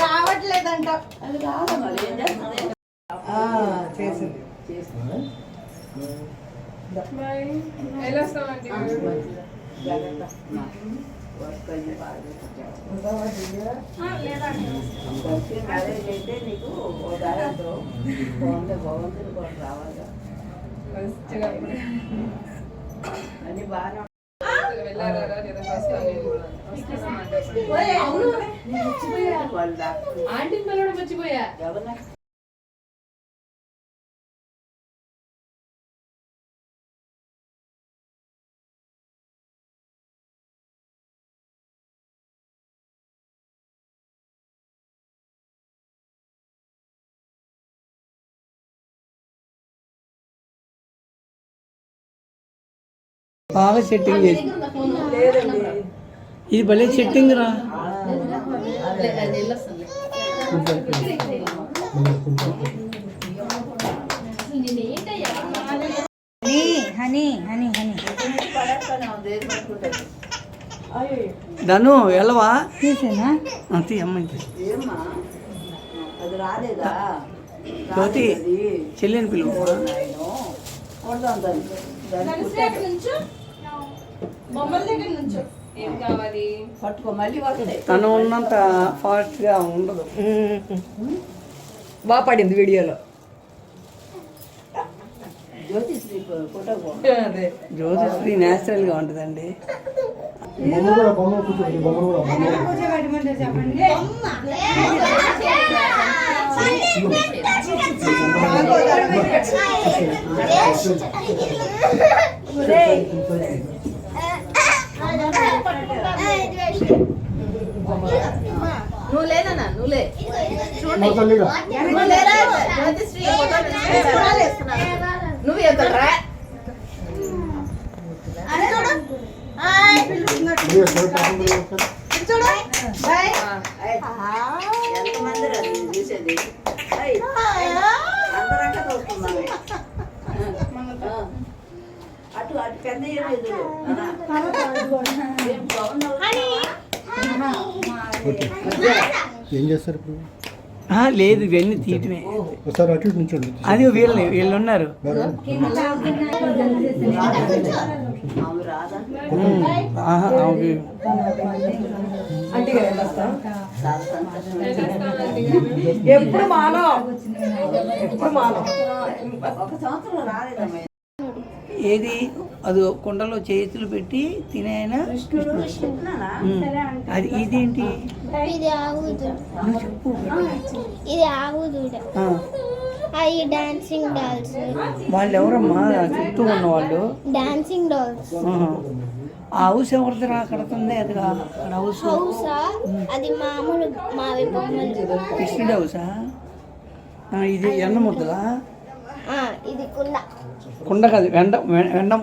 రావట్లేదంట. ఎలా వస్తామండి? మ్యారేజ్ అయితే నీకు భగవంతుడు కూడా రావాలి. అన్ని బాగా ఆంటీ పిల్లడు మర్చిపోయా. బాగా సెట్టింగ్ చేసి ఇది భలే సెట్టింగ్ రా. ధను వెళ్ళవా జ్యోతి చెల్లిని పిలువు. తను ఉన్నంత ఫాస్ట్గా ఉండదు. బాగా పడింది వీడియోలో. జ్యోతిశ్రీ న్యాచురల్గా ఉంటుందండి. నువ్వు లేనా నువ్వులే నువ్వు ఎక్కడరా? చూసేది అందరంటే చూస్తున్నాను. అటు అటు పెద్ద ఏం చేస్తారు ఇప్పుడు? లేదు ఇవన్నీ తీయటమే. ఒకసారి అటు నుంచి అది వీళ్ళు ఉన్నారు. ఎప్పుడు మానో ఎప్పుడు మానో ఒక సంవత్సరం రాలేదమ్మా. ఏది అది కుండలో చేతులు పెట్టి తినేనా? అది ఇదేంటి? ఇది ఆవుదూడ. ఇది ఆవుదూడ. అవి డాన్సింగ్ డాల్స్. వాళ్ళు ఎవరమ్మా చుట్టూ ఉన్న వాళ్ళు? Dancing dolls. ఆ హౌస్ ఎవరిది రా కడుతుంది? అది హౌసా? అది మామూలు మావి బొమ్మలు. కృష్ణుడి హౌసా? ఇది ఎన్న ముద్దలా? ఇది కుండ. కుండ కాదు, వెండ వెండ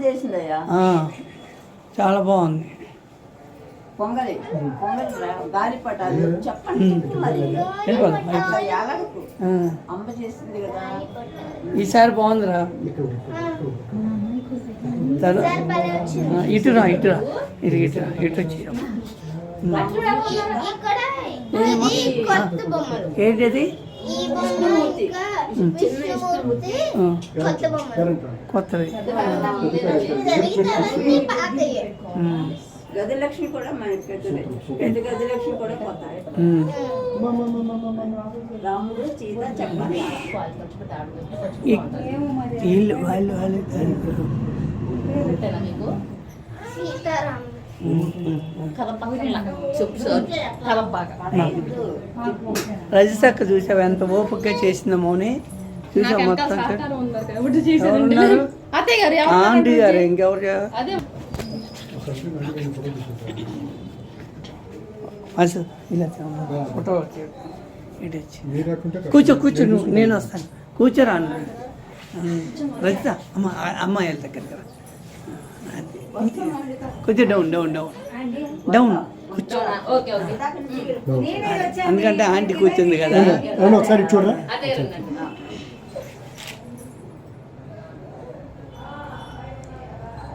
చేసిందయ్యా. చాలా బాగుంది. పొంగలి గాలిపటాలు చెప్పండి. అమ్మ చేసింది కదా. ఈసారి బాగుందిరా. ఇటురా ఇటురా ఇటు ఇటురా ఇటు వచ్చి ఏంటది? కొత్తది. గజలక్ష్మి కూడా మనకి పెద్ద గజలక్ష్మి కూడా కొత్త. రాముడు సీత చెప్పాలి. వీళ్ళు వాళ్ళు వాళ్ళు రజతక్క చూసావు ఎంత ఓపికగా చేసిందో మౌని. చూసా మొత్తం ఆంటీ గారు ఇంకెవరు అసలు ఇలా అమ్మ ఫోటో ఇటు వచ్చి మీరు అట్టుంటే కూర్చో నువ్వు నేను వస్తాను కూర్చోరా అన్న రజిత అమ్మాయిల దగ్గరికి రా. అది. కొంచెం డౌన్ కూర్చో ఓకే ఓకే ఎందుకంటే ఆంటీ కూర్చుంది కదా. అవును ఒకసారి ఇటు చూడరా అదే రండి.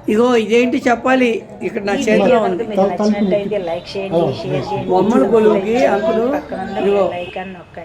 ఇగో ఇదేంటి చెప్పాలి ఇక్కడ నా చేతిలో ఉంది తలుపు లైక్ చేయండి షేర్ చేయండి బొమ్మల కొలువుకి అంకులు పక్కన ఇదిగో లైక్ అని నొక్కండి